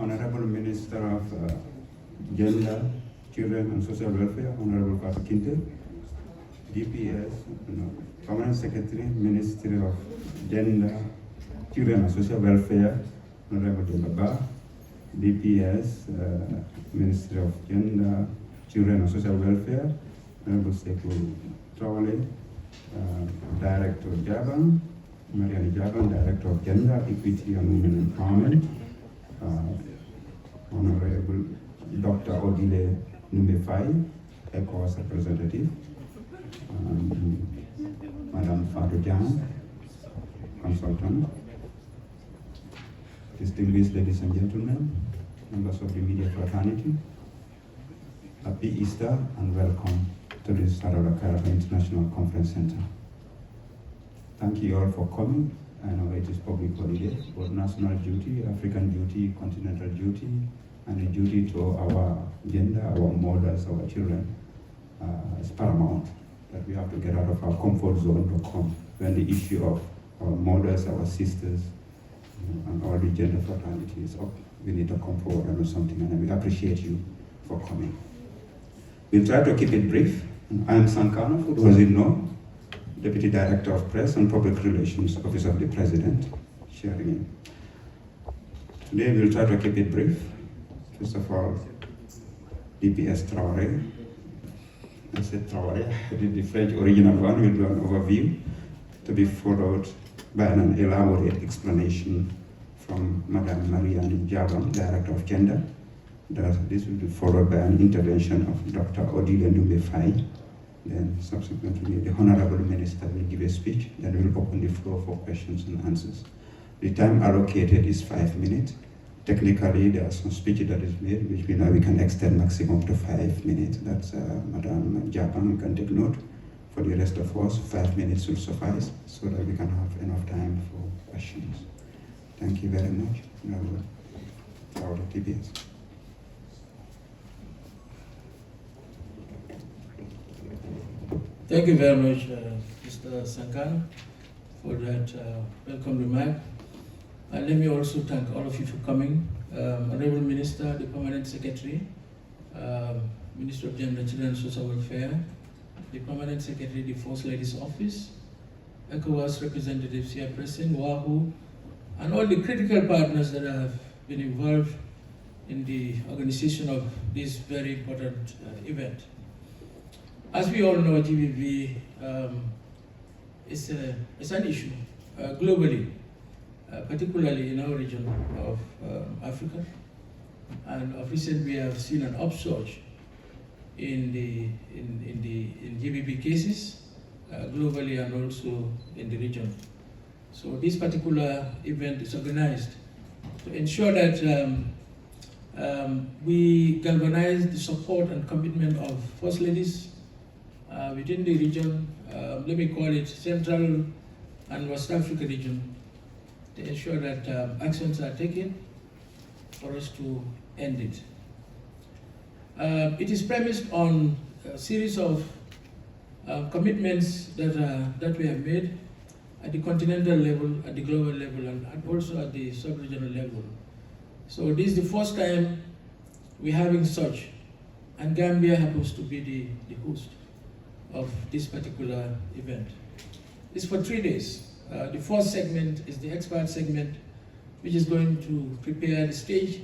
Honorable Minister of Gender, Children and Social Welfare, Honorable Father Kinte, DPS, Permanent Secretary, Ministry of Gender, Children and Social Welfare, Honorable Debaba, DPS, Ministry of Gender, Children and Social Welfare, Honorable Sekou Traore, Director Jaban, Mariani Jaban, Director of Gender, Equity and Women Empowerment, Honorable Dr. Odile Numefai, ECOWAS representative, Madam Fadu Jan, consultant, distinguished ladies and gentlemen, members of the media fraternity, happy Easter and welcome to the Sarawak Karaba International Conference Center. Thank you all for coming. I know it is public holiday, but national duty, African duty, continental duty, and a duty to our gender, our mothers, our children is paramount. That we have to get out of our comfort zone to come when the issue of our mothers, our sisters, and all the gender fraternity is up. We need to come forward and do something, and we appreciate you for coming. We'll try to keep it brief. I am Sankano, who doesn't know, Deputy Director of Press and Public Relations, Office of the President, sharing. Today we'll try to keep it brief. First of all, DPS Traore. I said Traore, I did the French original one, we'll do an overview to be followed by an elaborate explanation from Madame Mariani Jaban, Director of Gender. This will be followed by an intervention of Dr. Odile Numefai. Then subsequently, the Honorable Minister will give a speech, then we'll open the floor for questions and answers. The time allocated is 5 minutes. Technically, there are some speeches that is made, which we know we can extend maximum to 5 minutes. That's Madam Japan, you can take note. For the rest of us, 5 minutes will suffice so that we can have enough time for questions. Thank you very much. Our TPS. Thank you very much, Mr. Sankano, for that welcome remark. And let me also thank all of you for coming. Honorable Minister, the Permanent Secretary, Minister of Gender, Children and Social Welfare, the Permanent Secretary, the First Lady's Office, ECOWAS representatives here present, WAHU, and all the critical partners that have been involved in the organization of this very important event. As we all know, GBV is an issue globally, particularly in our region of Africa. And of recent, we have seen an upsurge in GBV cases globally and also in the region. So this particular event is organized to ensure that we galvanize the support and commitment of First Ladies within the region, let me call it Central and West Africa region, to ensure that actions are taken for us to end it. It is premised on a series of commitments that we have made at the continental level, at the global level, and also at the sub-regional level. So this is the first time we're having such, and Gambia happens to be the host of this particular event. It's for 3 days. The first segment is the expert segment, which is going to prepare the stage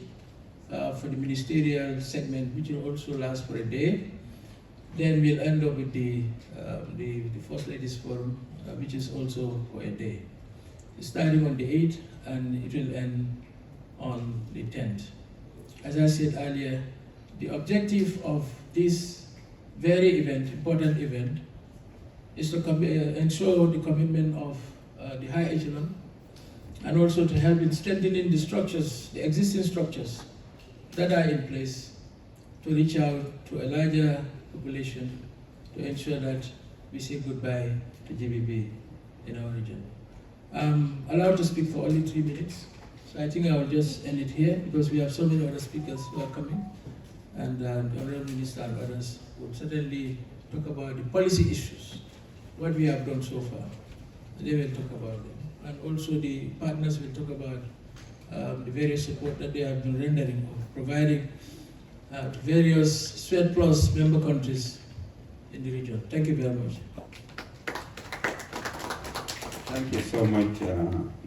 for the ministerial segment, which will also last for a day. Then we'll end up with the First Ladies Forum, which is also for a day. It's starting on the 8th and it will end on the 10th. As I said earlier, the objective of this very important event, is to ensure the commitment of the high echelon, and also to help in strengthening the structures, the existing structures that are in place, to reach out to a larger population, to ensure that we say goodbye to GBV in our region. I'm allowed to speak for only 3 minutes, so I think I will just end it here because we have so many other speakers who are coming, and the Honorable Minister and others will certainly talk about the policy issues, what we have done so far. They will talk about them. And also the partners will talk about the various support that they have been rendering or providing to various SWED Plus member countries in the region. Thank you very much. Thank you so much,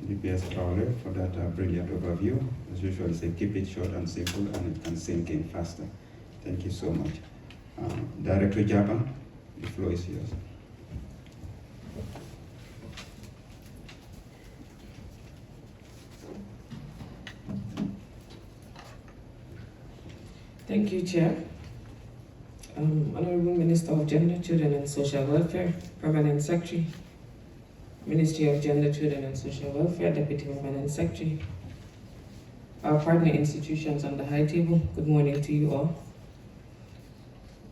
DPS Traore, for that brilliant overview. As usual, say keep it short and simple, and it can sink in faster. Thank you so much. Director Jaba, the floor is yours. Thank you, Chair. Honorable Minister of Gender, Children and Social Welfare, Permanent Secretary, Ministry of Gender, Children and Social Welfare, Deputy Permanent Secretary, our partner institutions on the high table, good morning to you all.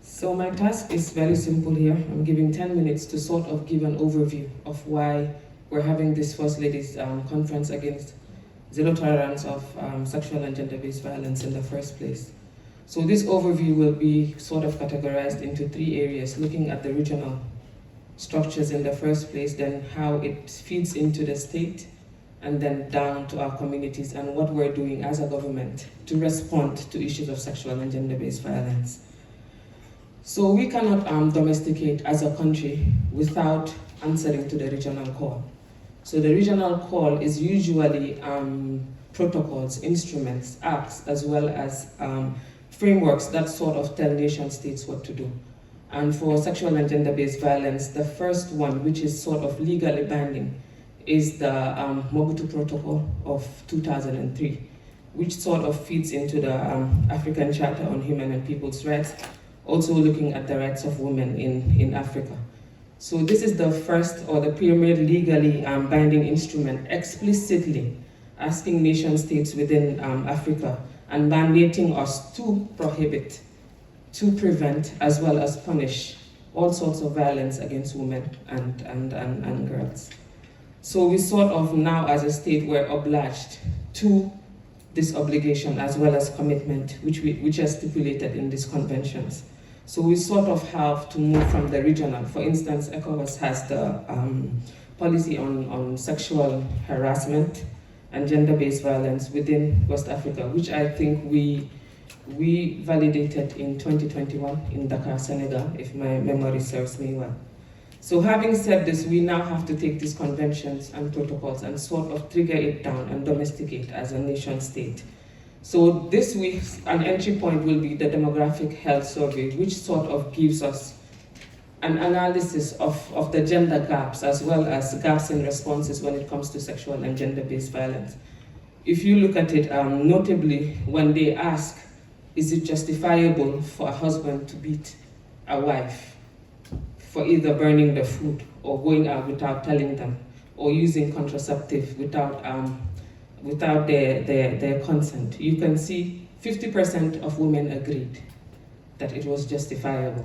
So my task is very simple here. I'm giving 10 minutes to sort of give an overview of why we're having this First Ladies Conference against zero tolerance of sexual and gender-based violence in the first place. So this overview will be sort of categorized into 3 areas, looking at the regional structures in the first place, then how it feeds into the state, and then down to our communities and what we're doing as a government to respond to issues of sexual and gender-based violence. So we cannot domesticate as a country without answering to the regional call. So the regional call is usually protocols, instruments, acts, as well as frameworks that sort of tell nation states what to do. And for sexual and gender-based violence, the first one, which is sort of legally binding, is the Mobutu Protocol of 2003, which sort of feeds into the African Charter on Human and People's Rights, also looking at the rights of women in Africa. So this is the first or the premier legally binding instrument explicitly asking nation states within Africa and mandating us to prohibit, to prevent, as well as punish all sorts of violence against women and girls. So we sort of now as a state we're obliged to this obligation as well as commitment which are stipulated in these conventions. So we sort of have to move from the regional. For instance, ECOWAS has the policy on sexual harassment and gender-based violence within West Africa, which I think we validated in 2021 in Dakar, Senegal, if my memory serves me well. So having said this, we now have to take these conventions and protocols and sort of trigger it down and domesticate as a nation state. So this week, an entry point will be the demographic health survey, which sort of gives us an analysis of the gender gaps as well as gaps in responses when it comes to sexual and gender-based violence. If you look at it, notably when they ask, is it justifiable for a husband to beat a wife for either burning the food or going out without telling them or using contraceptive without their consent? You can see 50% of women agreed that it was justifiable.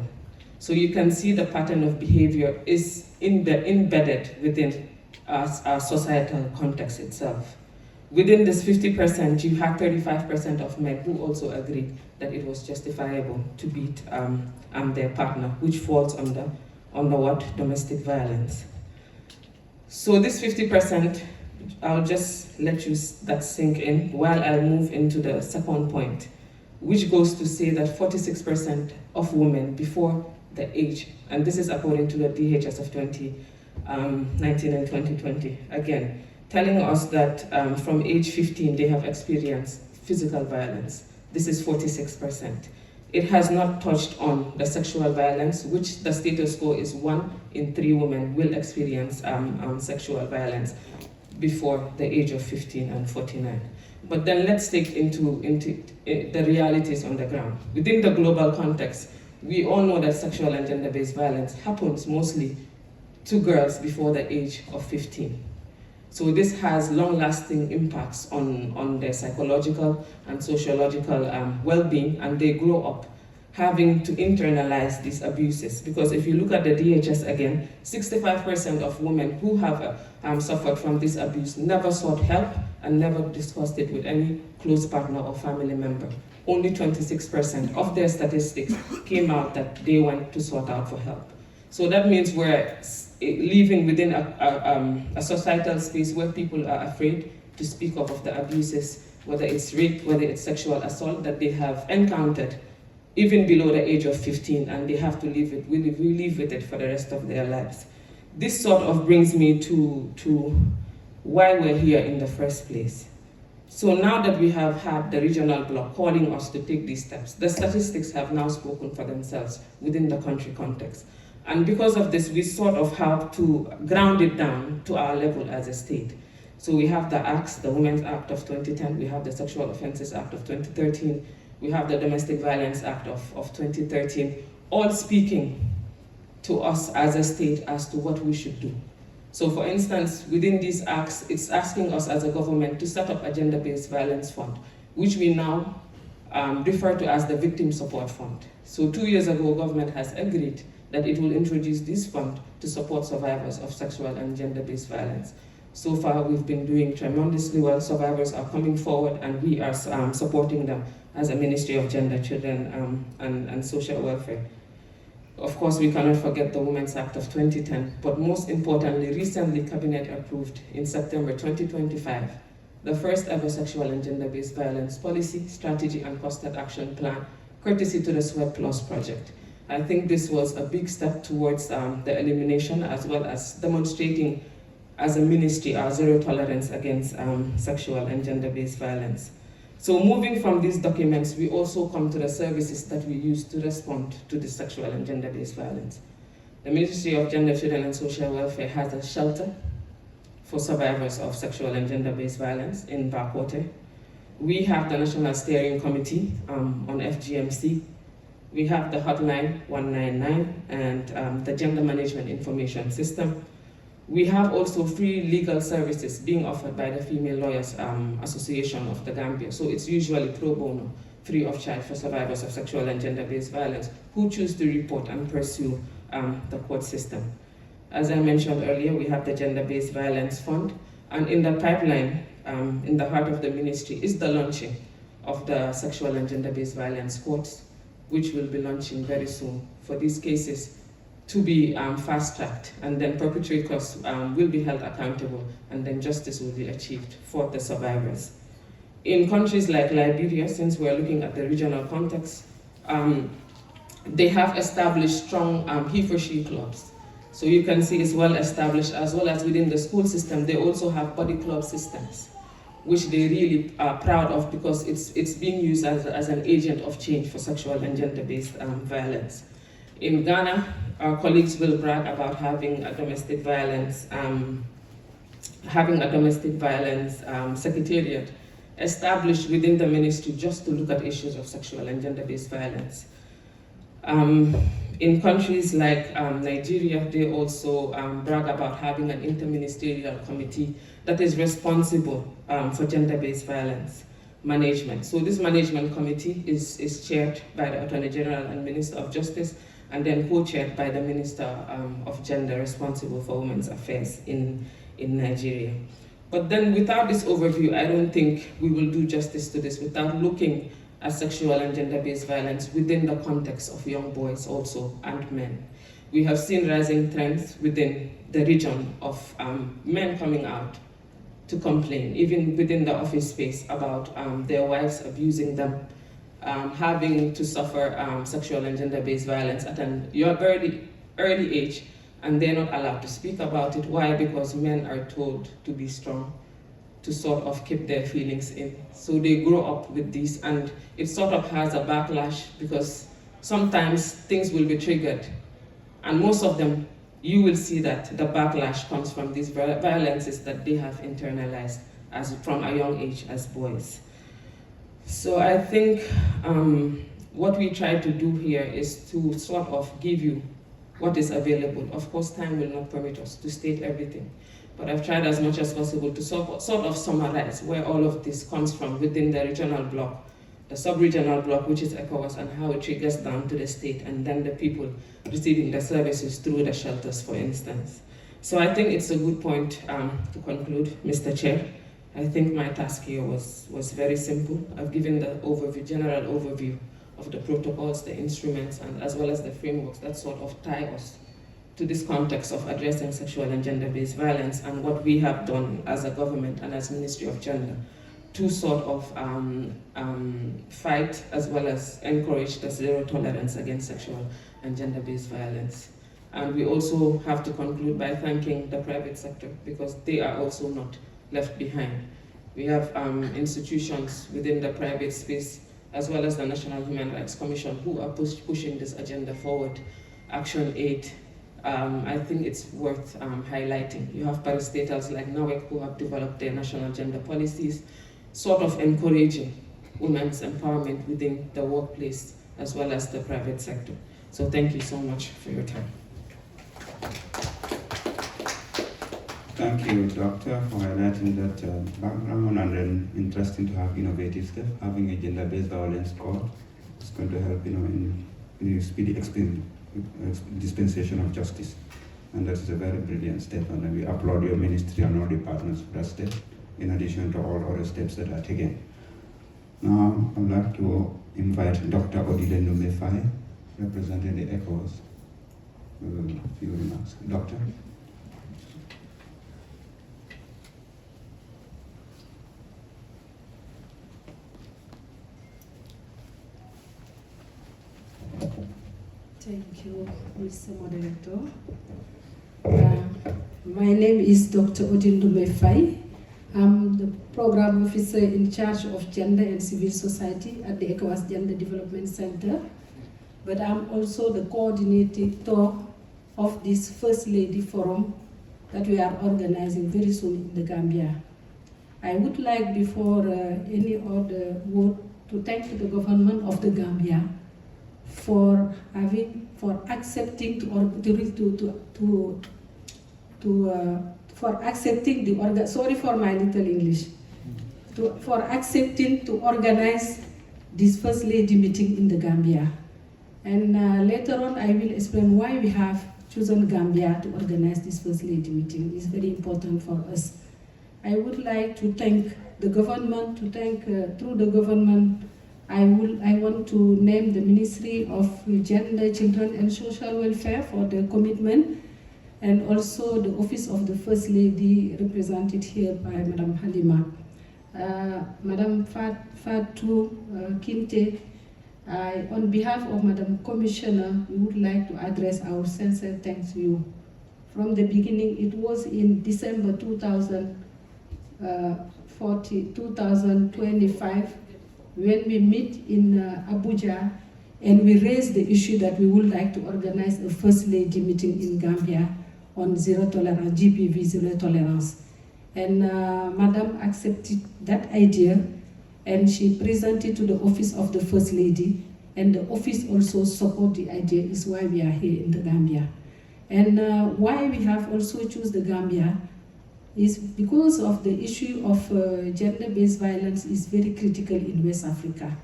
So you can see the pattern of behavior is embedded within our societal context itself. Within this 50%, you had 35% of men who also agreed that it was justifiable to beat their partner, which falls under what? Domestic violence. So this 50%, I'll just let that sink in while I move into the second point, which goes to say that 46% of women before the age, and this is according to the DHS of 2019 and 2020, again, telling us that from age 15 they have experienced physical violence. This is 46%. It has not touched on the sexual violence, which the status quo is 1 in 3 women will experience sexual violence before the age of 15 and 49. But then let's take into the realities on the ground. Within the global context, we all know that sexual and gender-based violence happens mostly to girls before the age of 15. So this has long-lasting impacts on their psychological and sociological well-being, and they grow up having to internalize these abuses. Because if you look at the DHS again, 65% of women who have suffered from this abuse never sought help and never discussed it with any close partner or family member. Only 26% of their statistics came out that they went to sort out for help. So that means we're living within a societal space where people are afraid to speak of the abuses, whether it's rape, whether it's sexual assault that they have encountered, even below the age of 15, and they have to live with it for the rest of their lives. This sort of brings me to why we're here in the first place. So now that we have had the regional bloc calling us to take these steps, the statistics have now spoken for themselves within the country context. And because of this, we sort of have to ground it down to our level as a state. So we have the acts, the Women's Act of 2010, we have the Sexual Offences Act of 2013, we have the Domestic Violence Act of 2013, all speaking to us as a state as to what we should do. So for instance, within these acts, it's asking us as a government to set up a gender-based violence fund, which we now refer to as the Victim Support Fund. So 2 years ago, government has agreed that it will introduce this fund to support survivors of sexual and gender-based violence. So far, we've been doing tremendously well. Survivors are coming forward, and we are supporting them as a Ministry of Gender, Children, and Social Welfare. Of course, we cannot forget the Women's Act of 2010, but most importantly, recently Cabinet approved in September 2025, the first ever sexual and gender-based violence policy, strategy, and costed action plan, courtesy to the SWEP Plus project. I think this was a big step towards the elimination, as well as demonstrating as a ministry our zero tolerance against sexual and gender-based violence. So moving from these documents, we also come to the services that we use to respond to the sexual and gender-based violence. The Ministry of Gender, Children and Social Welfare has a shelter for survivors of sexual and gender-based violence in Backwater. We have the National Steering Committee on FGMC. We have the Hotline 199 and the Gender Management Information System. We have also free legal services being offered by the Female Lawyers Association of the Gambia. So it's usually pro bono, free of charge for survivors of sexual and gender-based violence who choose to report and pursue the court system. As I mentioned earlier, we have the Gender-Based Violence Fund, and in the pipeline, in the heart of the ministry, is the launching of the Sexual and Gender-Based Violence Courts, which will be launching very soon for these cases to be fast-tracked, and then perpetrators will be held accountable, and then justice will be achieved for the survivors. In countries like Liberia, since we're looking at the regional context, they have established strong he-for-she clubs. So you can see it's well established, as well as within the school system, they also have body club systems, which they really are proud of because it's being used as an agent of change for sexual and gender-based violence. In Ghana, our colleagues will brag about having a domestic violence secretariat established within the ministry just to look at issues of sexual and gender-based violence. In countries like Nigeria, they also brag about having an interministerial committee that is responsible for gender-based violence management. So this management committee is chaired by the Attorney General and Minister of Justice, and then co-chaired by the Minister of Gender responsible for women's affairs in Nigeria. But then without this overview, I don't think we will do justice to this without looking at sexual and gender-based violence within the context of young boys also and men. We have seen rising trends within the region of men coming out to complain, even within the office space, about their wives abusing them, having to suffer sexual and gender-based violence at an early age, and they're not allowed to speak about it. Why? Because men are told to be strong, to sort of keep their feelings in. So they grow up with this, and it sort of has a backlash because sometimes things will be triggered, and most of them, you will see that the backlash comes from these violences that they have internalized from a young age as boys. So I think what we try to do here is to sort of give you what is available. Of course, time will not permit us to state everything, but I've tried as much as possible to sort of summarize where all of this comes from within the regional bloc, the sub-regional bloc, which is ECOWAS, and how it triggers down to the state, and then the people receiving the services through the shelters, for instance. So I think it's a good point to conclude, Mr. Chair. I think my task here was very simple. I've given the general overview of the protocols, the instruments, and as well as the frameworks that sort of tie us to this context of addressing sexual and gender-based violence and what we have done as a government and as Ministry of Gender to sort of fight as well as encourage the zero tolerance against sexual and gender-based violence. And we also have to conclude by thanking the private sector because they are also not left behind. We have institutions within the private space as well as the National Human Rights Commission who are pushing this agenda forward. Action 8, I think it's worth highlighting. You have parastatals like NAWEC who have developed their national gender policies, sort of encouraging women's empowerment within the workplace as well as the private sector. So thank you so much for your time. Thank you, Doctor, for highlighting that background, and then interesting to have innovative stuff. Having a gender-based violence court is going to help, in the speedy dispensation of justice. And that is a very brilliant step, and we applaud your ministry and all departments for that step, in addition to all other steps that are taken. Now, I'd like to invite Dr. Odile Numefai, representing the ECOWAS, with a few remarks. Doctor? Thank you, Mr. Moderator. My name is Dr. Odile Numefai. I'm the Program Officer in charge of Gender and Civil Society at the ECOWAS Gender Development Center. But I'm also the coordinator of this First Lady Forum that we are organizing very soon in the Gambia. I would like, before any other word, to thank the government of the Gambia for accepting for accepting to organize this First Lady meeting in the Gambia. And later on I will explain why we have chosen Gambia to organize this First Lady meeting. It's very important for us. I would like to thank the government, through the government, I want to name the Ministry of Gender, Children and Social Welfare for the commitment, and also the Office of the First Lady represented here by Madam Halima. Madam Fatou Kinte, on behalf of Madam Commissioner, we would like to address our sincere thanks to you. From the beginning, it was in December 2025, when we meet in Abuja, and we raised the issue that we would like to organize a First Lady meeting in Gambia on zero tolerance, GBV zero tolerance. And Madam accepted that idea, and she presented to the Office of the First Lady, and the office also support the idea, is why we are here in the Gambia. And why we have also choose the Gambia is because of the issue of gender-based violence is very critical in West Africa.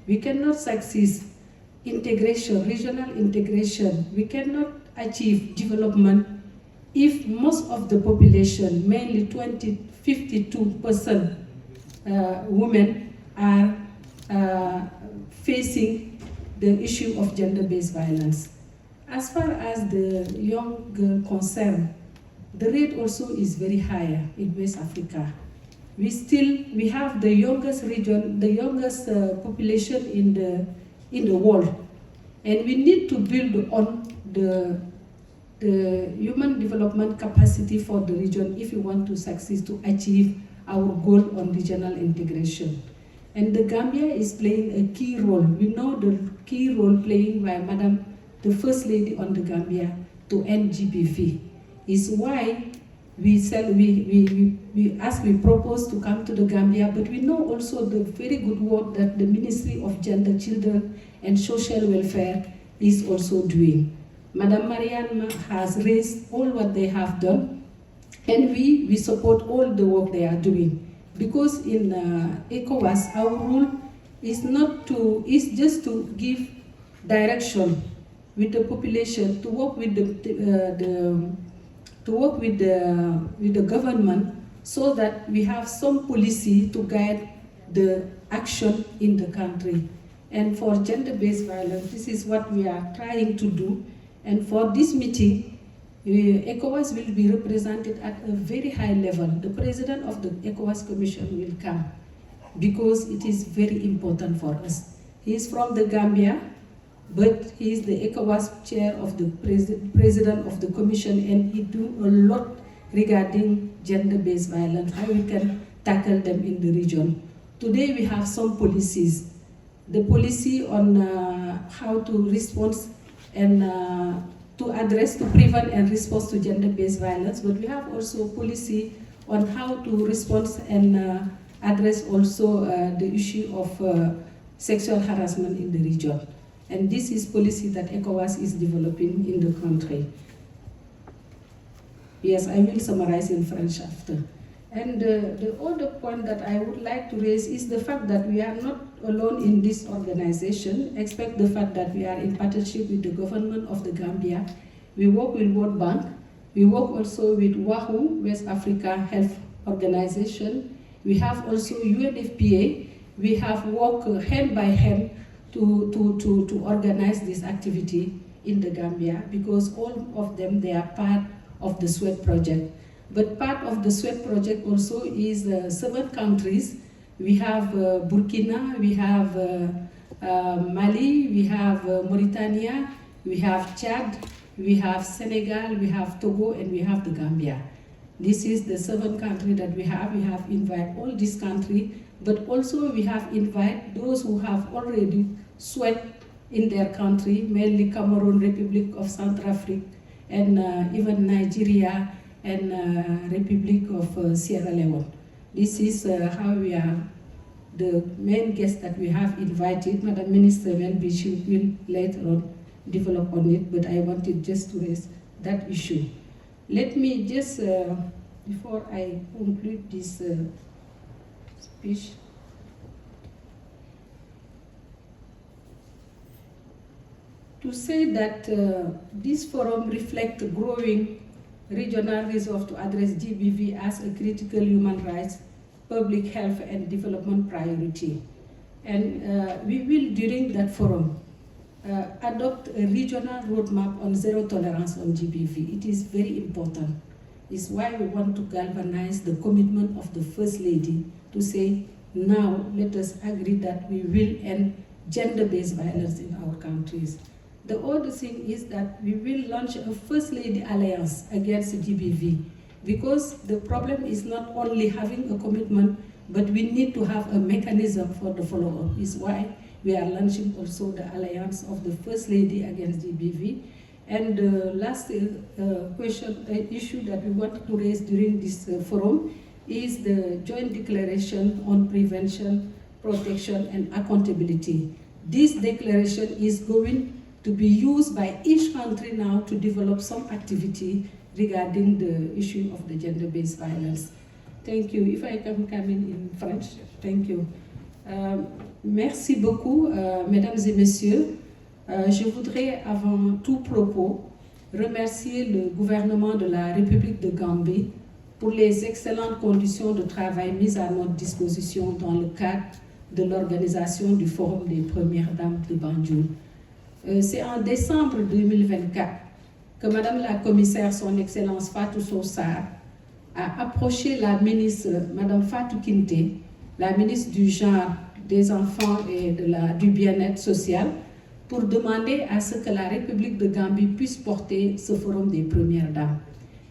We cannot succeed integration, regional integration. We cannot achieve development if most of the population, mainly 52% women, are facing the issue of gender-based violence. As far as the young girl concerned, the rate also is very higher in West Africa. We have the youngest region, the youngest population in the world, and we need to build on the human development capacity for the region if we want to succeed to achieve our goal on regional integration. And the Gambia is playing a key role. We know the key role playing by Madam, the First Lady on the Gambia to end GBV. Is why we propose to come to the Gambia, but we know also the very good work that the Ministry of Gender, Children and Social Welfare is also doing. Madam Marianne has raised all what they have done, and we support all the work they are doing. Because in ECOWAS, our rule is just to give direction with the population, to work with the government, so that we have some policy to guide the action in the country. And for gender-based violence, this is what we are trying to do. And for this meeting, ECOWAS will be represented at a very high level. The president of the ECOWAS Commission will come because it is very important for us. He is from the Gambia, but he is the ECOWAS chair of the president of the commission, and he do a lot regarding gender-based violence, how we can tackle them in the region. Today we have some policies. The policy on how to respond and to address, to prevent and respond to gender-based violence, but we have also policy on how to respond and address also the issue of sexual harassment in the region. And this is policy that ECOWAS is developing in the country. Yes, I will summarize in French after. And the other point that I would like to raise is the fact that we are not alone in this organization, except the fact that we are in partnership with the government of the Gambia. We work with World Bank. We work also with WAHO, West Africa Health Organization. We have also UNFPA. We have worked hand by hand to organize this activity in the Gambia, because all of them, they are part of the SWEAT project. But part of the SWEAT project also is 7 countries. We have Burkina, we have Mali, we have Mauritania, we have Chad, we have Senegal, we have Togo, and we have the Gambia. This is the 7 countries that we have. We have invited all these countries, but also we have invited those who have already SWEAT in their country, mainly Cameroon, Republic of Central Africa, and even Nigeria, and Republic of Sierra Leone. This is how we are, the main guest that we have invited. Madam Minister Melbishi will later on develop on it, but I wanted just to raise that issue. Let me just, before I conclude this speech, to say that this forum reflects growing regional resolve to address GBV as a critical human rights, public health and development priority. And we will, during that forum, adopt a regional roadmap on zero tolerance on GBV. It is very important. It's why we want to galvanize the commitment of the First Lady to say, now let us agree that we will end gender-based violence in our countries. The other thing is that we will launch a First Lady Alliance against GBV, because the problem is not only having a commitment, but we need to have a mechanism for the follow-up. Is why we are launching also the Alliance of the First Lady against GBV. And the last issue that we want to raise during this forum is the joint declaration on prevention, protection, and accountability. This declaration is going to be used by each country now to develop some activity regarding the issue of the gender-based violence. Thank you. If I can come in French, thank you. Merci beaucoup, mesdames et messieurs. Je voudrais, avant tout propos, remercier le gouvernement de la République de Gambie pour les excellentes conditions de travail mises à notre disposition dans le cadre de l'organisation du Forum des Premières Dames de Banjul. C'est en décembre 2024 que Madame la Commissaire, Son Excellence Fatou Sow Sarr, a approché la ministre, Madame Fatou Kinte, la ministre du Genre, des Enfants et du Bien-être social, pour demander à ce que la République de Gambie puisse porter ce Forum des Premières Dames.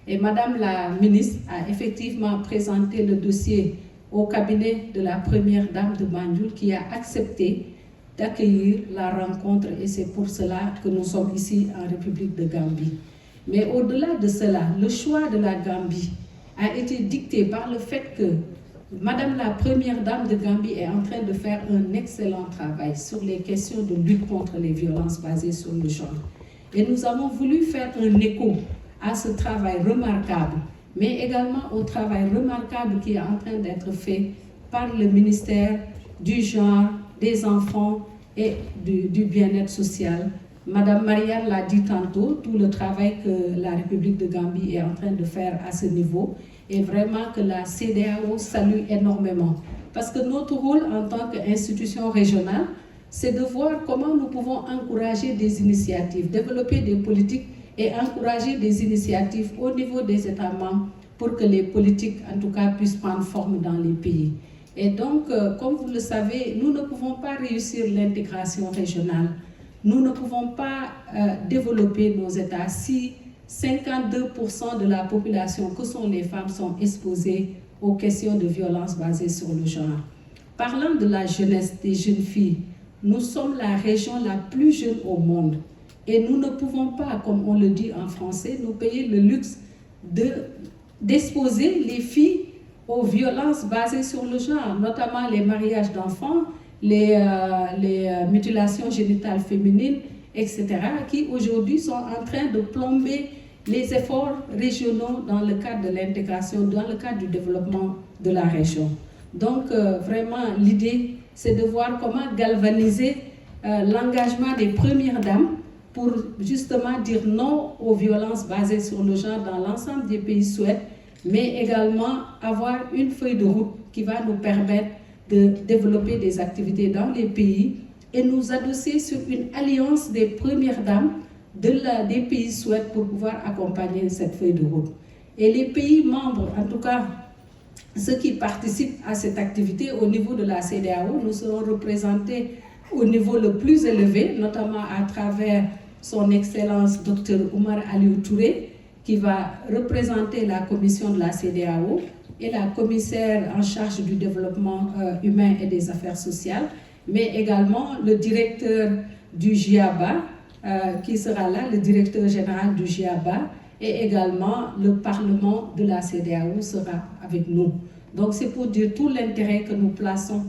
Et Madame la ministre a effectivement présenté le dossier au cabinet de la Première Dame de Banjul, qui a accepté d'accueillir la rencontre, et c'est pour cela que nous sommes ici en République de Gambie. Mais au-delà de cela, le choix de la Gambie a été dicté par le fait que Madame la Première Dame de Gambie est en train de faire un excellent travail sur les questions de lutte contre les violences basées sur le genre. Et nous avons voulu faire un écho à ce travail remarquable, mais également au travail remarquable qui est en train d'être fait par le ministère du Genre, des Enfants et du Bien-être social. Madame Marianne l'a dit tantôt, tout le travail que la République de Gambie est en train de faire à ce niveau, et vraiment que la CEDEAO salue énormément. Parce que notre rôle en tant qu'institution régionale, c'est de voir comment nous pouvons encourager des initiatives, développer des politiques et encourager des initiatives au niveau des États membres pour que les politiques, en tout cas, puissent prendre forme dans les pays. Et donc, comme vous le savez, nous ne pouvons pas réussir l'intégration régionale. Nous ne pouvons pas développer nos États si 52% de la population, que sont les femmes, sont exposées aux questions de violence basées sur le genre. Parlant de la jeunesse des jeunes filles, nous sommes la région la plus jeune au monde. Et nous ne pouvons pas, comme on le dit en français, nous payer le luxe d'exposer les filles aux violences basées sur le genre, notamment les mariages d'enfants, les mutilations génitales féminines, etc., qui aujourd'hui sont en train de plomber les efforts régionaux dans le cadre de l'intégration, dans le cadre du développement de la région. Donc, vraiment, l'idée, c'est de voir comment galvaniser l'engagement des premières dames pour justement dire non aux violences basées sur le genre dans l'ensemble des pays souhaitent, mais également avoir une feuille de route qui va nous permettre de développer des activités dans les pays et nous adosser sur une alliance des premières dames des pays souhaitent pour pouvoir accompagner cette feuille de route. Et les pays membres, en tout cas, ceux qui participent à cette activité au niveau de la CEDEAO, nous serons représentés au niveau le plus élevé, notamment à travers son Excellence Dr Oumar Aliou Touré, qui va représenter la commission de la CEDEAO et la commissaire en charge du développement humain et des affaires sociales, mais également le directeur du GIABA, qui sera là, le directeur général du GIABA, et également le Parlement de la CEDEAO sera avec nous. Donc c'est pour dire tout l'intérêt que nous plaçons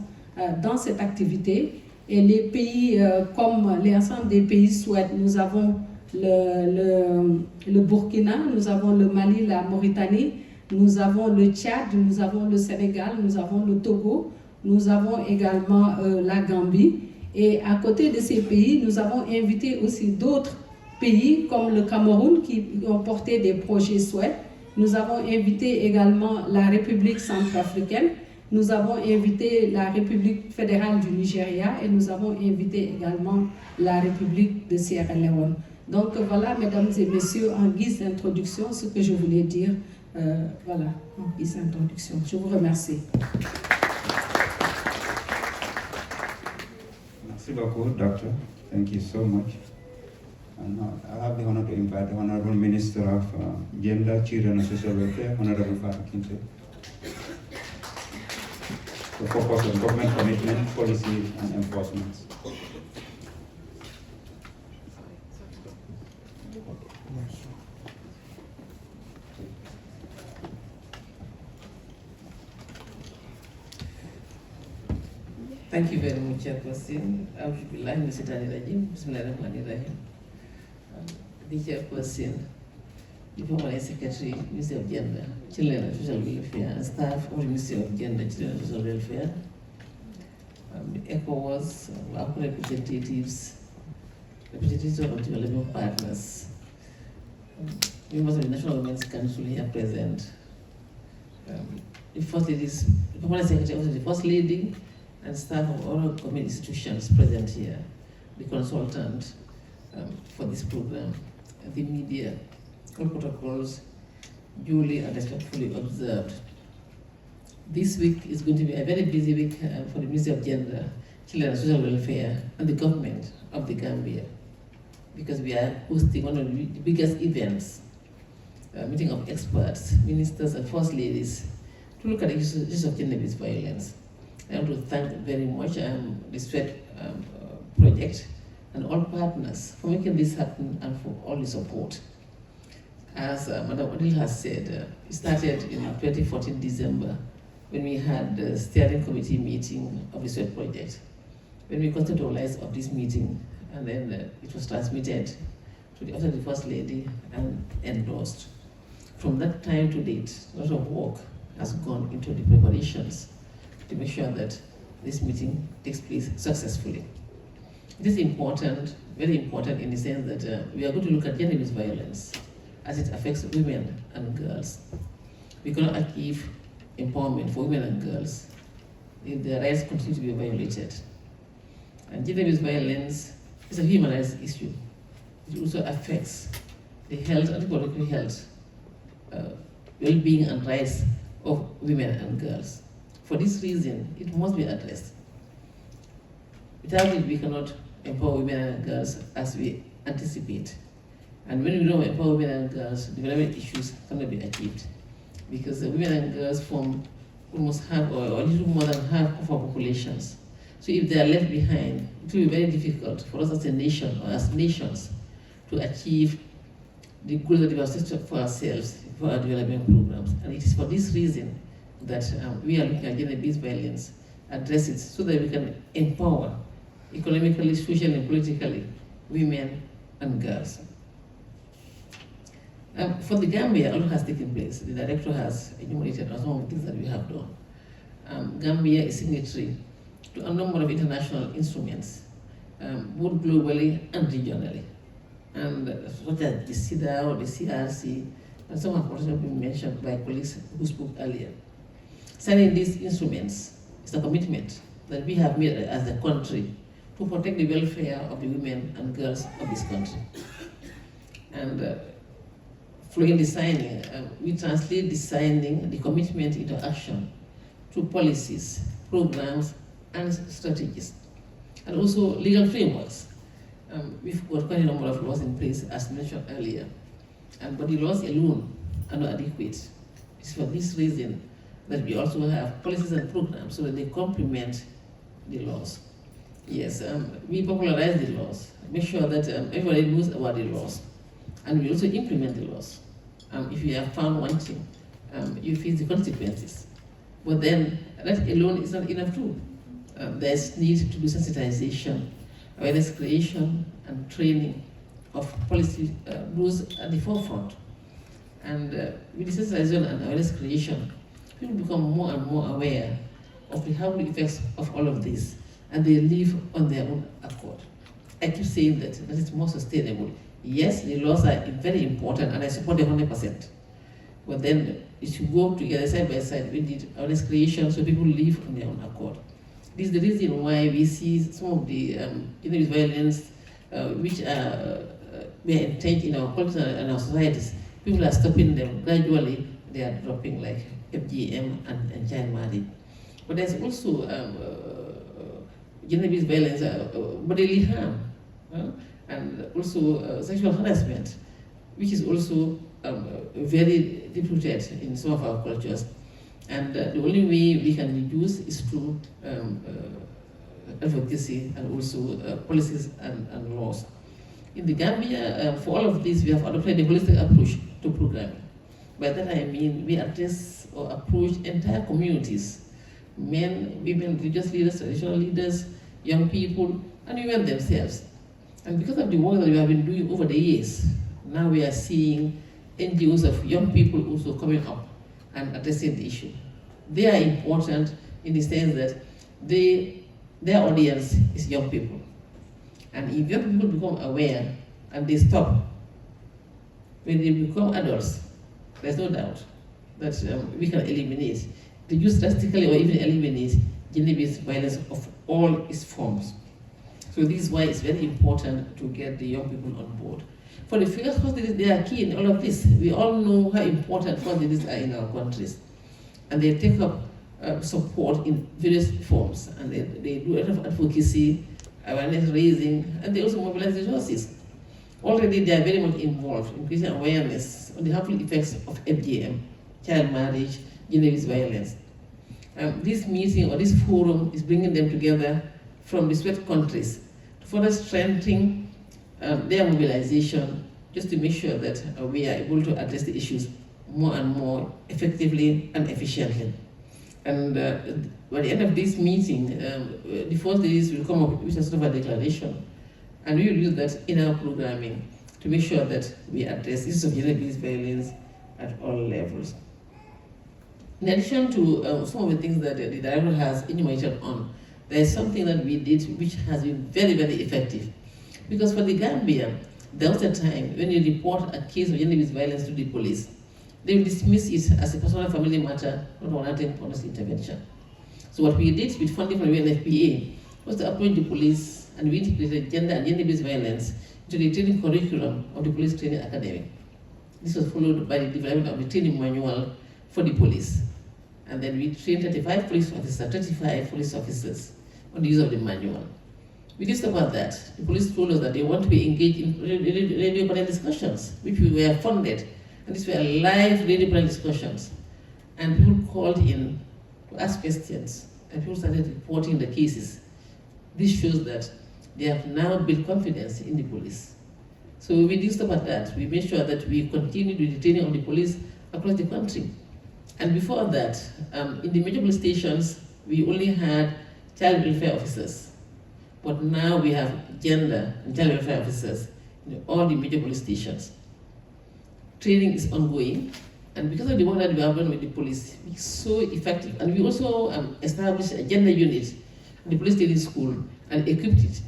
dans cette activité. Et les pays, comme l'ensemble des pays souhaitent, nous avons le Burkina, nous avons le Mali, la Mauritanie, nous avons le Tchad, nous avons le Sénégal, nous avons le Togo, nous avons également la Gambie. Et à côté de ces pays, nous avons invité aussi d'autres pays comme le Cameroun qui ont porté des projets souhaits. Nous avons invité également la République centrafricaine, nous avons invité la République fédérale du Nigeria et nous avons invité également la République de Sierra Leone. Donc voilà, mesdames et messieurs, en guise d'introduction, ce que je voulais dire, voilà, en guise d'introduction. Je vous remercie. Merci beaucoup, Doctor. Thank you so much. And I have the honor to invite the Honorable Minister of Gender, Children and Social Welfare, Honorable Fatou Kinte, to focus on government commitment, policy, and enforcement. Thank you very much, Chairperson. Bismillahirrahmanirrahim. The Chairperson, the Permanent Secretary, Ministry of Gender, Children and Social Welfare, and staff of the Ministry of Gender, Children and Social Welfare, the ECOWAS, our representatives of development partners, members of the National Women's Council here present, the First Lady's, the Permanent Secretary, also the First Lady, and staff of all government institutions present here, the consultant for this program, the media, all protocols duly and respectfully observed. This week is going to be a very busy week for the Ministry of Gender, Children and Social Welfare and the government of the Gambia, because we are hosting one of the biggest events, a meeting of experts, ministers and first ladies, to look at the issues of gender-based violence. I want to thank very much the SWET project and all partners for making this happen and for all the support. As Madam Odile has said, it started in 2014 December when we had the steering committee meeting of the SWET project, when we conceptualized of this meeting, and then it was transmitted to the office of the First Lady and endorsed. From that time to date, a lot of work has gone into the preparations to make sure that this meeting takes place successfully. It is important, very important in the sense that we are going to look at gender-based violence as it affects women and girls. We cannot achieve empowerment for women and girls if their rights continue to be violated. And gender-based violence is a human rights issue. It also affects the health and reproductive health, well-being and rights of women and girls. For this reason, it must be addressed. Without it, we cannot empower women and girls as we anticipate. And when we don't empower women and girls, development issues cannot be achieved. Because the women and girls form almost half or a little more than half of our populations. So if they are left behind, it will be very difficult for us as a nation or as nations to achieve the goals that we have set for ourselves for our development programs. And it is for this reason that we are looking at gender-based violence, address it so that we can empower economically, socially, and politically women and girls. For the Gambia, a lot has taken place. The director has enumerated some of the things that we have done. Gambia is signatory to a number of international instruments, both globally and regionally. And such as the CEDAW, the CRC, and some have also been mentioned by colleagues who spoke earlier. Signing these instruments is a commitment that we have made as a country to protect the welfare of the women and girls of this country. And following the signing, we translate the signing, the commitment into action through policies, programs, and strategies, and also legal frameworks. We've got quite a number of laws in place, as mentioned earlier, but the laws alone are not adequate. It's for this reason that we also have policies and programs so that they complement the laws. Yes, we popularize the laws, make sure that everybody knows about the laws, and we also implement the laws. If you are found wanting, you face the consequences. But then that alone is not enough too. There's need to do sensitization, awareness creation, and training of policy rules at the forefront. And with the sensitization and awareness creation, people become more and more aware of the harmful effects of all of this, and they live on their own accord. I keep saying that it's more sustainable. Yes, the laws are very important, and I support them 100%. But then it should go together side by side with the awareness creation so people live on their own accord. This is the reason why we see some of the gender-based violence which are entrenched in our culture and our societies. People are stopping them gradually. They are dropping, like FGM and child marriage. But there's also gender-based violence, bodily harm, and also sexual harassment, which is also very deep-rooted in some of our cultures. And the only way we can reduce is through advocacy and also policies and laws. In the Gambia, for all of this, we have adopted a holistic approach to programming. By that I mean we address or approach entire communities, men, women, religious leaders, traditional leaders, young people, and women themselves. And because of the work that we have been doing over the years, now we are seeing NGOs of young people also coming up and addressing the issue. They are important in the sense that their audience is young people. And if young people become aware and they stop, when they become adults, there's no doubt that we can eliminate, reduce drastically or even eliminate gender-based violence of all its forms. So this is why it's very important to get the young people on board. For the figures, they are key in all of this. We all know how important hospitals are in our countries. And they take up support in various forms. And they do a lot of advocacy, awareness raising, and they also mobilize resources. Already they are very much involved in increasing awareness on the harmful effects of FGM, child marriage, gender-based violence. This meeting or this forum is bringing them together from the SWET countries to further strengthen their mobilization, just to make sure that we are able to address the issues more and more effectively and efficiently. And by the end of this meeting, the first days will come up with a sort of a declaration, and we will use that in our programming to make sure that we address issues of gender-based violence at all levels. In addition to some of the things that the director has enumerated on, there is something that we did which has been very, very effective. Because for the Gambia, there was a time when you report a case of gender-based violence to the police, they will dismiss it as a personal family matter, not warranting police intervention. So what we did with funding from the UNFPA was to approach the police, and we integrated gender and gender-based violence into the training curriculum of the police training academy. This was followed by the development of the training manual for the police. And then we trained 35 police officers, 35 police officers on the use of the manual. We discovered that the police told us that they want to be engaged in radio panel discussions, which we were funded. And these were live radio panel discussions. And people called in to ask questions, and people started reporting the cases. This shows that they have now built confidence in the police. So we discovered that. We made sure that we continued with the training of the police across the country. And before that, in the major police stations, we only had child welfare officers. But now we have gender and child welfare officers in all the major police stations. Training is ongoing, and because of the work that we have done with the police, it's so effective. And we also established a gender unit in the police training school and equipped it.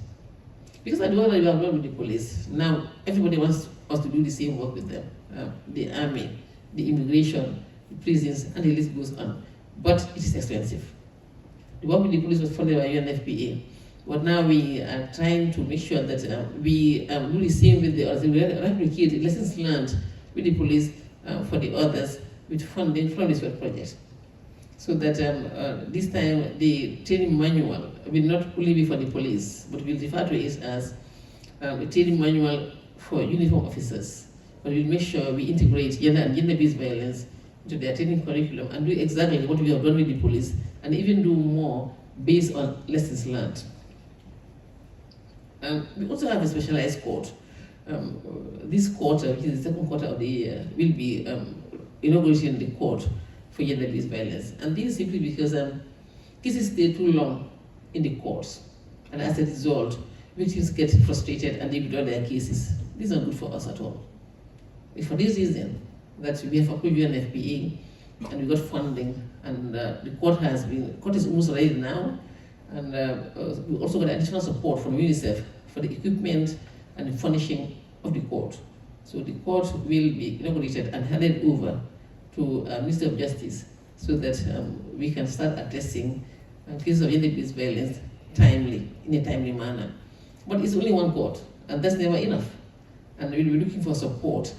Because of the work that we have done with the police, now everybody wants us to do the same work with them. The army, the immigration, the prisons, and the list goes on. But it is expensive. The work with the police was funded by UNFPA. But now we are trying to make sure that we do the same with the others. We replicate lessons learned with the police for the others with funding from this work project. So that this time the training manual will not only be for the police, but we'll refer to it as a training manual for uniform officers. But we'll make sure we integrate gender and gender-based violence into their training curriculum and do exactly what we have done with the police, and even do more based on lessons learned. We also have a specialized court. This quarter, which is the second quarter of the year, will be inaugurating the court for gender-based violence. And this is simply because cases stay too long in the courts. And as a result, victims get frustrated and they withdraw their cases. This is not good for us at all. It's for this reason that we have approved UNFPA and we got funding, and the court is almost ready now. And we also got additional support from UNICEF for the equipment and the furnishing of the court. So the court will be inaugurated and handed over to Minister of Justice so that we can start addressing cases of gender-based violence in a timely manner. But it's only one court, and that's never enough. And we'll be looking for support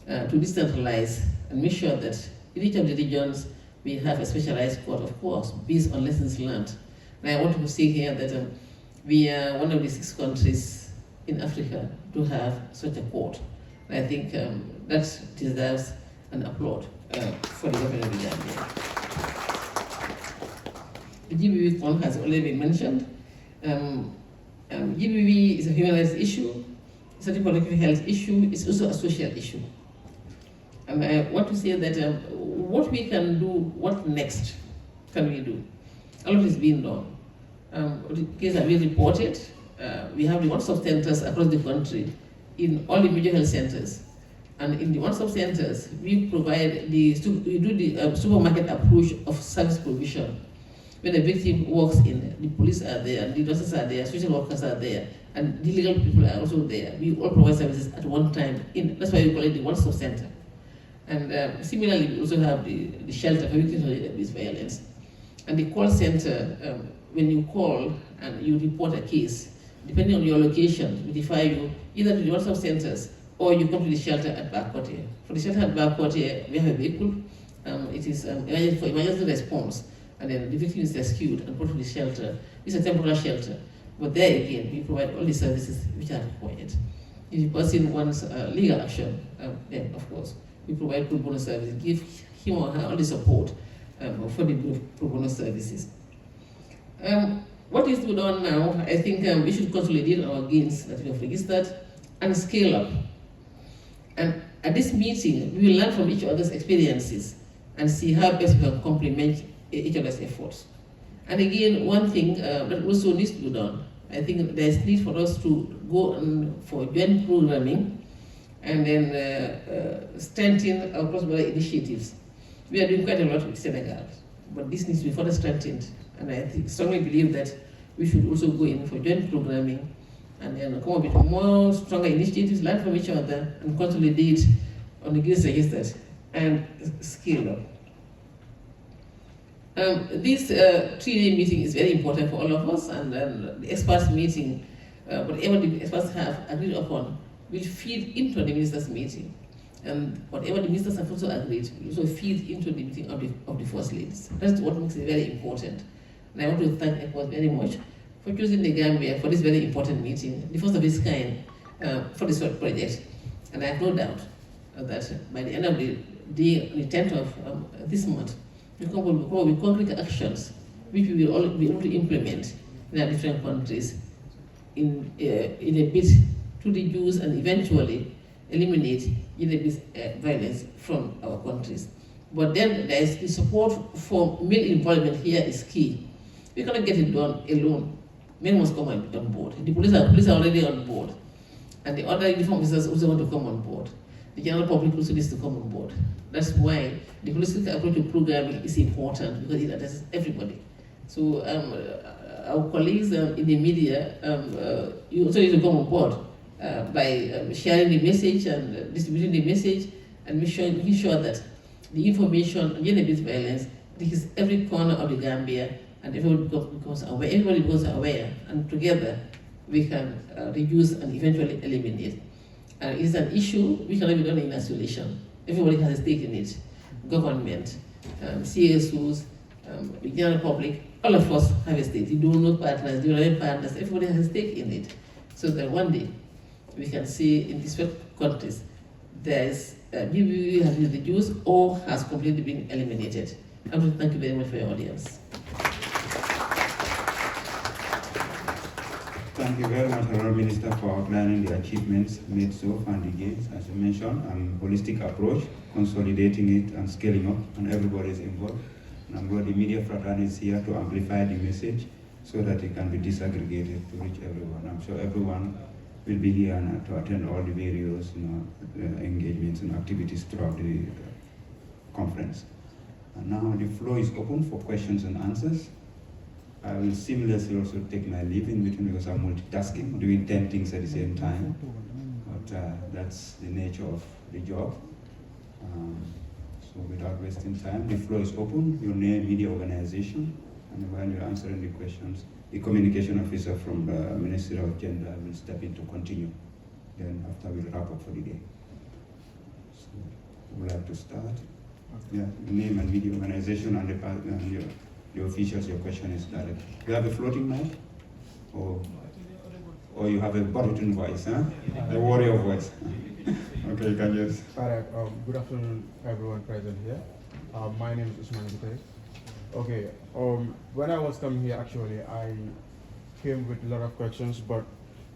to decentralize and make sure that in each of the regions we have a specialized court, of course, based on lessons learned. And I want to say here that we are one of the 6 countries in Africa to have such a court. And I think that deserves an applaud for the government of the Gambia. The GBV fund has already been mentioned. GBV is a human rights issue, it's a reproductive health issue, it's also a social issue. And I want to say that what we can do, what next can we do? A lot is being done. The cases have been reported. We have the one-stop centers across the country in all the major health centers. And in the one-stop centers, we provide we do the supermarket approach of service provision. When a victim walks in, the police are there, the nurses are there, social workers are there, and the legal people are also there. We all provide services at one time. That's why we call it the one-stop center. And similarly, we also have the shelter for victims of this violence. And the call center, when you call and you report a case, depending on your location, we refer you either to the one-stop centers or you come to the shelter at Backwater. For the shelter at Backwater, we have a vehicle. It is for emergency response. And then the victim is rescued and brought to the shelter. It's a temporary shelter. But there again, we provide all the services which are required. If the person wants legal action, then of course, we provide pro bono services, give him or her all the support for the pro bono services. What is to be done now? I think we should consolidate our gains that we have registered and scale up. And at this meeting, we will learn from each other's experiences and see how best we can complement each other's efforts. And again, one thing that also needs to be done, I think there's need for us to go on for joint programming and then strengthen our cross-border initiatives. We are doing quite a lot with Senegal, but this needs to be further strengthened. And I strongly believe that we should also go in for joint programming and then come up with more stronger initiatives, learn from each other, and consolidate on the gains registered and scale up. This 3-day meeting is very important for all of us, and the experts meeting, whatever the experts have agreed upon, will feed into the ministers' meeting. And whatever the ministers have also agreed will also feed into the meeting of the First Ladies. That's what makes it very important. And I want to thank ECOWAS very much for choosing the Gambia for this very important meeting, the first of its kind for this project. And I have no doubt that by the end of the 10th of this month, we come up with concrete actions which we will all be able to implement in our different countries in a bid to reduce and eventually eliminate gender-based violence from our countries. But then there is the support for male involvement here is key. We cannot get it done alone. Men must come on board. The police are already on board. And the other uniform officers also want to come on board. The general public also needs to come on board. That's why the holistic approach to programming is important, because it addresses everybody. So our colleagues in the media, you also need to come on board by sharing the message and distributing the message, and making sure that the information on gender-based violence reaches every corner of the Gambia, and everybody becomes aware, and together we can reduce and eventually eliminate. It's an issue which cannot be done in isolation. Everybody has a stake in it. Government, CSOs, the general public, all of us have a stake. The donor partners, the development partners, everybody has a stake in it. So that one day we can see in these countries there is GBV has been reduced or has completely been eliminated. I want to thank you very much for your audience. Thank you very much, Honourable Minister, for outlining the achievements made so far and the gains, as you mentioned, holistic approach, consolidating it and scaling up, and everybody is involved. And I'm glad the media fraternity is here to amplify the message so that it can be disaggregated to reach everyone. I'm sure everyone will be here and to attend all the various engagements and activities throughout the conference. And now the floor is open for questions and answers. I will seamlessly also take my leave in between because I'm multitasking, doing 10 things at the same time. But that's the nature of the job. So without wasting time, the floor is open. Your name, media organization, and while you're answering the questions, the communication officer from the Ministry of Gender will step in to continue. Then after we'll wrap up for the day. So we'd like to start. Yeah, name and media organization and the officials, your question is direct. You have a floating mic? Or you have a baritone voice, huh? A warrior voice. Okay, you can just. All right, good afternoon, everyone present here. My name is Usman Gute. Okay, when I was coming here, actually, I came with a lot of questions, but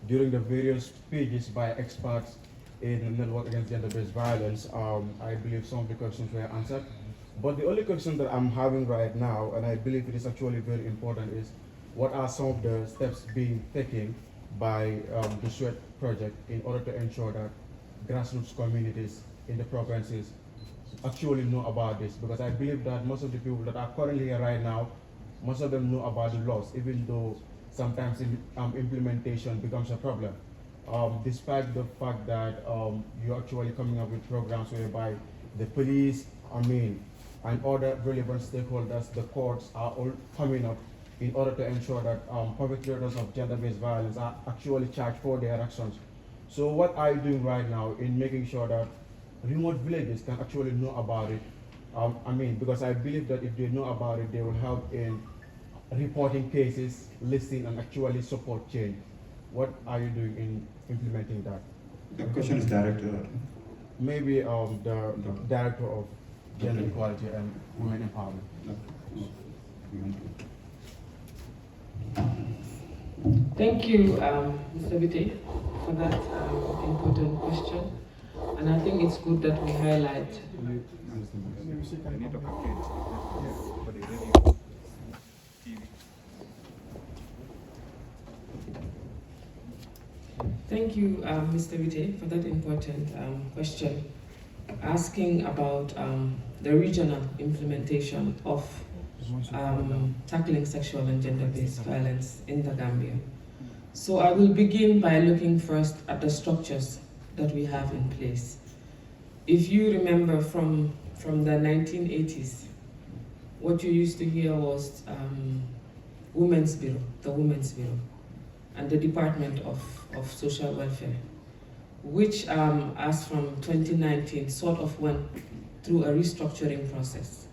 during the various speeches by experts in the network against gender-based violence, I believe some of the questions were answered. But the only question that I'm having right now, and I believe it is actually very important, is what are some of the steps being taken by the SWEAT project in order to ensure that grassroots communities in the provinces actually know about this? Because I believe that most of the people that are currently here right now, most of them know about the laws, even though sometimes implementation becomes a problem. Despite the fact that you're actually coming up with programs whereby the police, and other relevant stakeholders, the courts, are all coming up in order to ensure that perpetrators of gender-based violence are actually charged for their actions. So what are you doing right now in making sure that remote villages can actually know about it? Because I believe that if they know about it, they will help in reporting cases, listing, and actually support change. What are you doing in implementing that? The question is directed. Maybe the director of Gender Equality and Women Empowerment. Thank you, Mr. Vite, for that important question. And I think it's good that we highlight. Thank you, Mr. Vite, for that important question, asking about the regional implementation of tackling sexual and gender-based violence in the Gambia. So I will begin by looking first at the structures that we have in place. If you remember from the 1980s, what you used to hear was Women's Bureau, the Women's Bureau, and the Department of Social Welfare. which as from 2019 sort of went through a restructuring process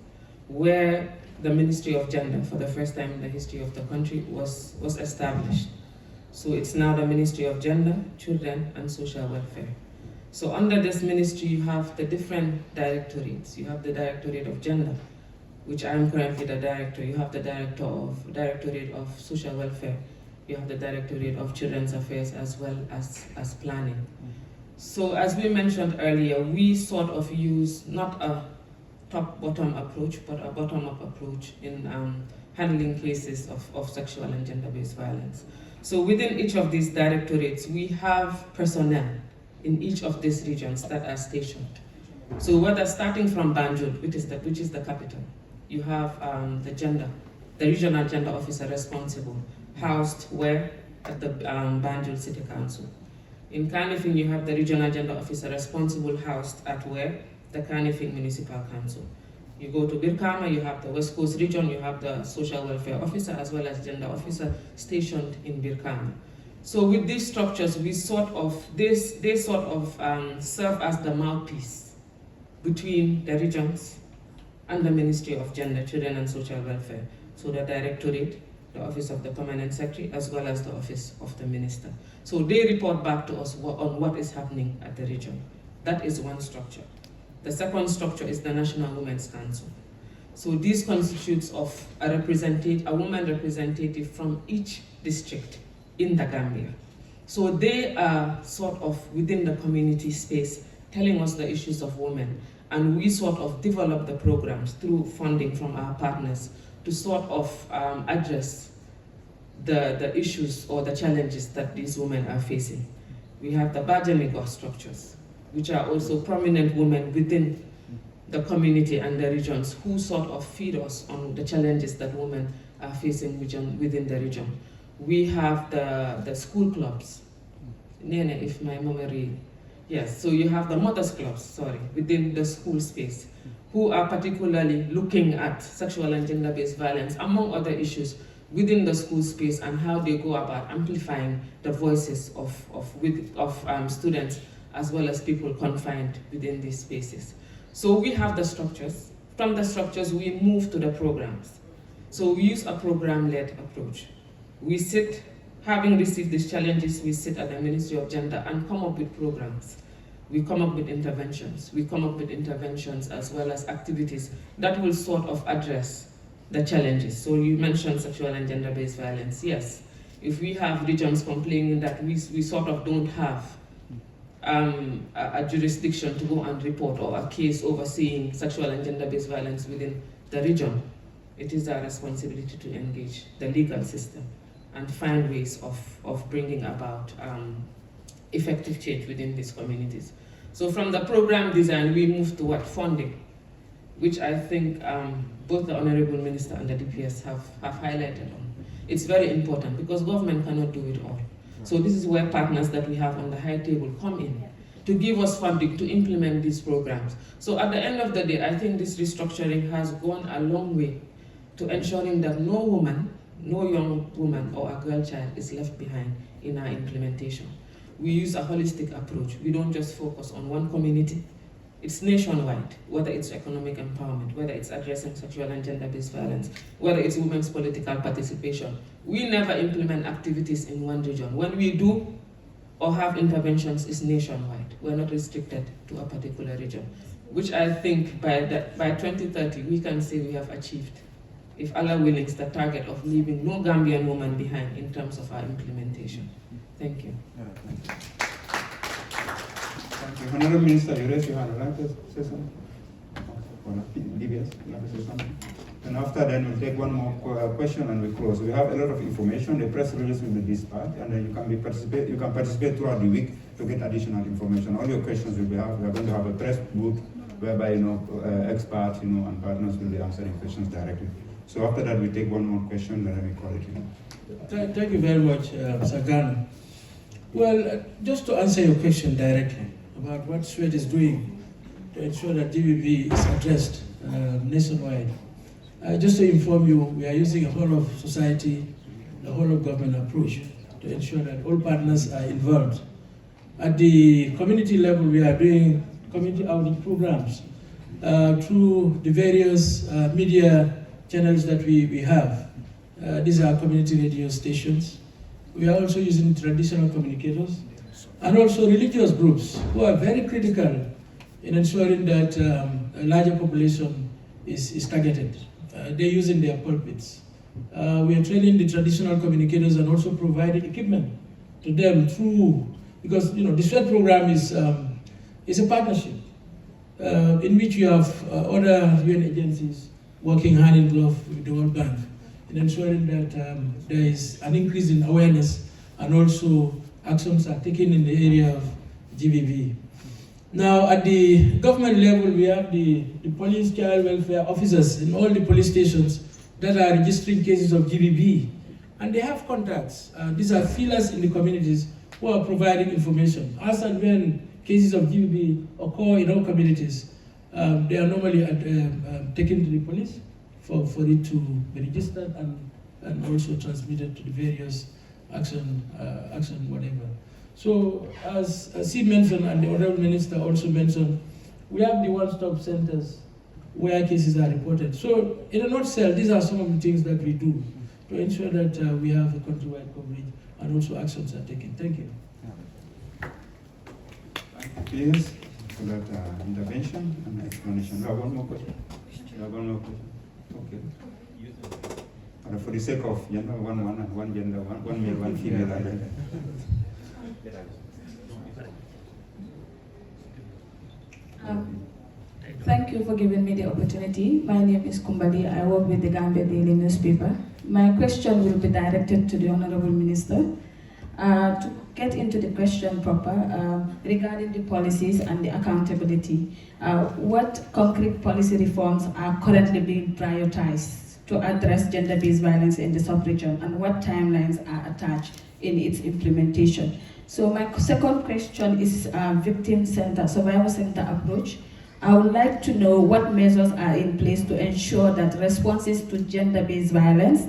where the Ministry of Gender, for the first time in the history of the country, was established. So it's now the Ministry of Gender, Children and Social Welfare. So under this ministry, you have the different directorates. You have the Directorate of Gender, which I am currently the director. You have the Directorate of Social Welfare. You have the Directorate of Children's Affairs as well as Planning. So as we mentioned earlier, we sort of use not a top-bottom approach, but a bottom-up approach in handling cases of sexual and gender-based violence. So within each of these directorates, we have personnel in each of these regions that are stationed. So whether starting from Banjul, which is the capital, you have the regional gender officer responsible, housed where? At the Banjul City Council. In Kanifing, you have the regional gender officer responsible, housed at where? The Kanifing Municipal Council. You go to Birkama, you have the West Coast region, you have the social welfare officer as well as gender officer stationed in Birkama. So with these structures, they sort of serve as the mouthpiece between the regions and the Ministry of Gender, Children and Social Welfare. So the Directorate, the Office of the Permanent Secretary, as well as the Office of the Minister. So they report back to us on what is happening at the region. That is one structure. The second structure is the National Women's Council. So this constitutes of a woman representative from each district in the Gambia. So they are sort of within the community space telling us the issues of women, and we sort of develop the programs through funding from our partners to sort of address the issues or the challenges that these women are facing. We have the Bajamigo structures, which are also prominent women within the community and the regions who sort of feed us on the challenges that women are facing within the region. We have the school clubs, Nene, if my memory, yes, so you have the mothers clubs, within the school space, who are particularly looking at sexual and gender-based violence, among other issues, within the school space and how they go about amplifying the voices of students as well as people confined within these spaces. So we have the structures. From the structures, we move to the programs. So we use a program-led approach. We sit, having received these challenges, we sit at the Ministry of Gender and come up with programs. We come up with interventions. We come up with interventions as well as activities that will sort of address the challenges. So you mentioned sexual and gender-based violence. Yes, if we have regions complaining that we sort of don't have a jurisdiction to go and report or a case overseeing sexual and gender-based violence within the region, it is our responsibility to engage the legal system and find ways of bringing about effective change within these communities. So from the program design, we move toward funding, which I think both the Honorable Minister and the DPS have highlighted on. It's very important because government cannot do it all. So this is where partners that we have on the high table come in to give us funding to implement these programs. So at the end of the day, I think this restructuring has gone a long way to ensuring that no woman, no young woman or a girl child is left behind in our implementation. We use a holistic approach. We don't just focus on one community. It's nationwide, whether it's economic empowerment, whether it's addressing sexual and gender-based violence, whether it's women's political participation. We never implement activities in one region. When we do or have interventions, it's nationwide. We're not restricted to a particular region, which I think by 2030, we can say we have achieved, if Allah willing, the target of leaving no Gambian woman behind in terms of our implementation. Thank you. Yeah, thank you. Thank you. Honorable Minister, you raised your hand. Would you like to say something? DBS, would you like to say something? And after that, we'll take one more question and we close. We have a lot of information. The press release will be dispatched, and then you can participate throughout the week to get additional information. All your questions will be out. We are going to have a press booth whereby experts and partners will be answering questions directly. So after that, we take one more question, and then we call it. Thank you very much, Sagano. Well, just to answer your question directly about what SWED is doing to ensure that GBV is addressed nationwide. Just to inform you, we are using a whole of society, a whole of government approach to ensure that all partners are involved At the community level, we are doing community outreach programs through the various media channels that we have. These are community radio stations. We are also using traditional communicators and also religious groups who are very critical in ensuring that a larger population is targeted. They're using their pulpits. We are training the traditional communicators and also providing equipment to them through, because the SWET program is a partnership in which you have other UN agencies working hand in glove with the World Bank in ensuring that there is an increase in awareness and also actions are taken in the area of GBV. Now, at the government level, we have the police child welfare officers in all the police stations that are registering cases of GBV. And they have contacts. These are feelers in the communities who are providing information. As and when cases of GBV occur in our communities, they are normally taken to the police for it to be registered and also transmitted to the various action whatever. So as he mentioned and the Honorable Minister also mentioned, we have the one-stop centers where cases are reported. So in a nutshell, these are some of the things that we do to ensure that we have a countrywide coverage and also actions are taken. Thank you. Thank you, Piers, for that intervention and explanation. You have one more question? You have one more question? Okay. For the sake of gender, one gender, one male, one female. Thank you for giving me the opportunity. My name is Kumbali. I work with the Gambia Daily newspaper. My question will be directed to the Honorable Minister. To get into the question proper, regarding the policies and the accountability, what concrete policy reforms are currently being prioritized to address gender-based violence in the sub-region, and what timelines are attached in its implementation? So my second question is victim center, survivor center approach. I would like to know what measures are in place to ensure that responses to gender-based violence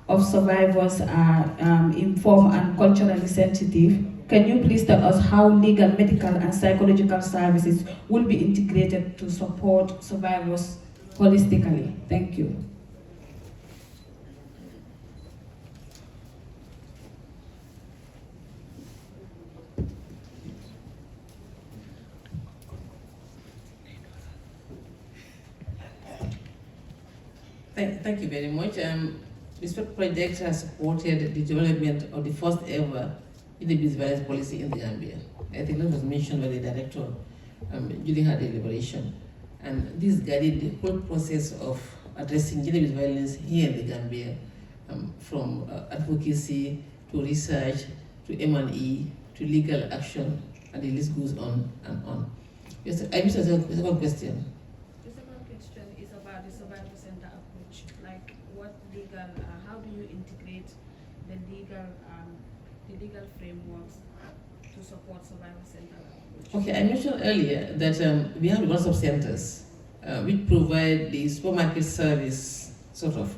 of survivors are informed and culturally sensitive. Can you please tell us how legal, medical, and psychological services will be integrated to support survivors holistically? Thank you. Thank you very much. This project has supported the development of the first ever gender-based violence policy in the Gambia. I think that was mentioned by the director during her deliberation. And this guided the whole process of addressing gender-based violence here in the Gambia, from advocacy to research to M&E to legal action, and the list goes on and on. Yes, I missed a second question. Is about the survivor center approach. Like, what legal, how do you integrate the legal frameworks to support survivor center approach? Okay, I mentioned earlier that we have one-stop centers which provide the supermarket service, sort of.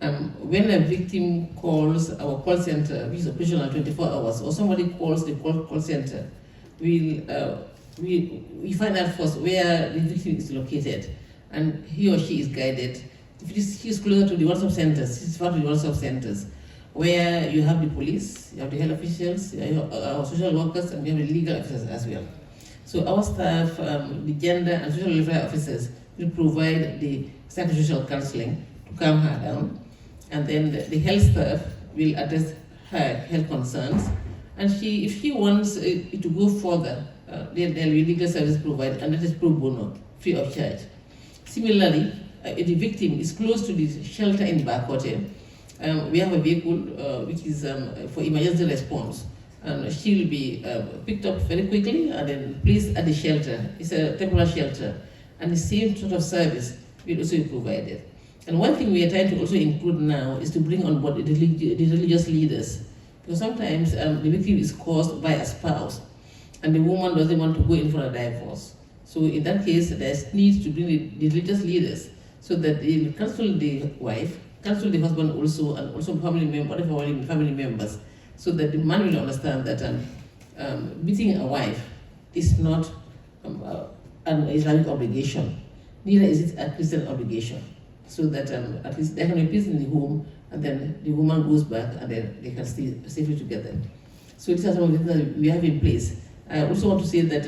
When a victim calls our call center, which is operational 24 hours, or somebody calls the call center, we find out first where the victim is located, and he or she is guided. If he is closer to the one-stop centers, he's part of the one-stop centers, where you have the police, you have the health officials, you have our social workers, and you have the legal officers as well. So our staff, the gender and social welfare officers, will provide the psychosocial counseling to calm her down, and then the health staff will address her health concerns, and if she wants it to go further, there will be legal service provided, and that is pro bono, free of charge. Similarly, if the victim is close to the shelter in Bakote, we have a vehicle which is for emergency response, and she will be picked up very quickly and then placed at the shelter. It's a temporary shelter, and the same sort of service will also be provided. And one thing we are trying to also include now is to bring on board the religious leaders, because sometimes the victim is caused by a spouse, and the woman doesn't want to go in for a divorce. So in that case, there's need to bring the religious leaders so that they will counsel the wife, counsel the husband also, and also family members, whatever family members, so that the man will understand that beating a wife is not an Islamic obligation, neither is it a Christian obligation. So that at least there can be peace in the home, and then the woman goes back, and then they can stay safely together. So these are some of the things that we have in place. I also want to say that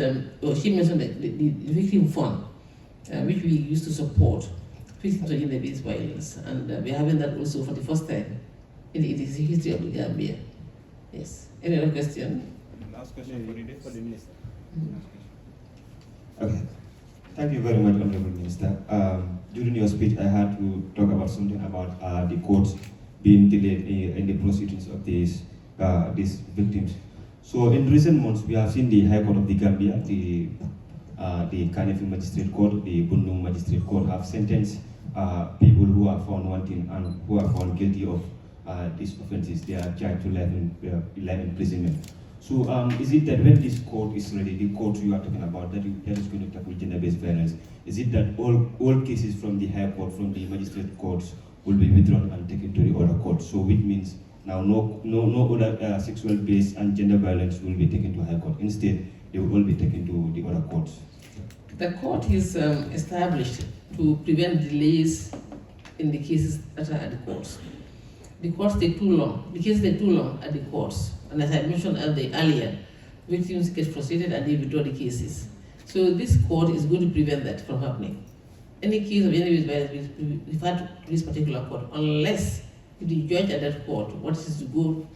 she mentioned the victim fund, which we used to support victims of gender-based violence, and we're having that also for the first time in the history of the Gambia. Yes. Any other question? Last question for the minister. Okay. Thank you very much, Honorable Minister. During your speech, I had to talk about something about the courts being delayed in the proceedings of these victims. So in recent months, we have seen the High Court of the Gambia, the Kanifing Magistrate Court, the Bundung Magistrate Court have sentenced people who are found wanting and who are found guilty of these offences. They are charged to 11 imprisonment. So is it that when this court is ready, the court you are talking about that is going to tackle gender-based violence, is it that all cases from the High Court, from the Magistrate Courts will be withdrawn and taken to the other courts? So which means now no other sexual-based and gender violence will be taken to High Court. Instead, they will all be taken to the other courts. The court is established to prevent delays in the cases that are at the courts. The courts take too long. The cases take too long at the courts. And as I mentioned earlier, victims get frustrated and they withdraw the cases. So this court is going to prevent that from happening. Any case of gender-based violence will be referred to this particular court, unless if the judge at that court wants to go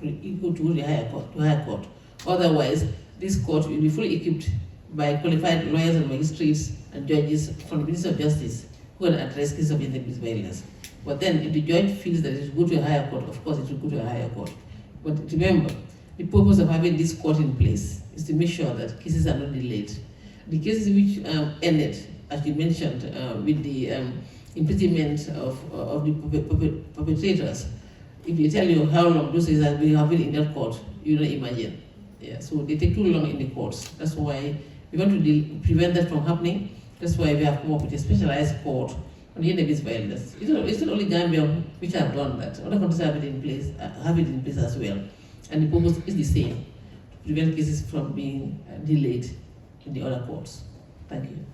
to the higher court. Otherwise, this court will be fully equipped by qualified lawyers and magistrates and judges from the Ministry of Justice who can address cases of gender-based violence. But then, if the judge feels that it should go to a higher court, of course it will go to a higher court. But remember, the purpose of having this court in place is to make sure that cases are not delayed. The cases which ended, as you mentioned, with the imprisonment of the perpetrators, if they tell you how long those cases have been in that court, you don't imagine. Yeah, so they take too long in the courts. That's why we want to prevent that from happening. That's why we have come up with a specialized court on gender-based violence. It's not only Gambia which have done that. Other countries have it in place as well. And the purpose is the same, to prevent cases from being delayed in the other courts. Thank you.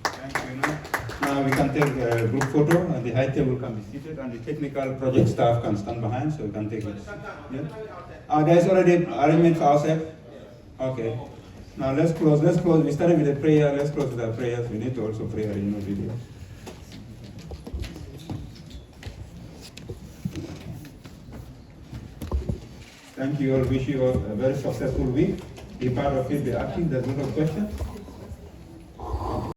Thank you. Now we can take a group photo, and the high table can be seated, and the technical project staff can stand behind, so we can take it. Yeah? There's already arrangement for outside? Okay. Now let's close. We started with a prayer. Let's close with our prayers. We need to also pray in our video. Thank you all. Wish you all a very successful week. Be part of it. Be active. There's no question.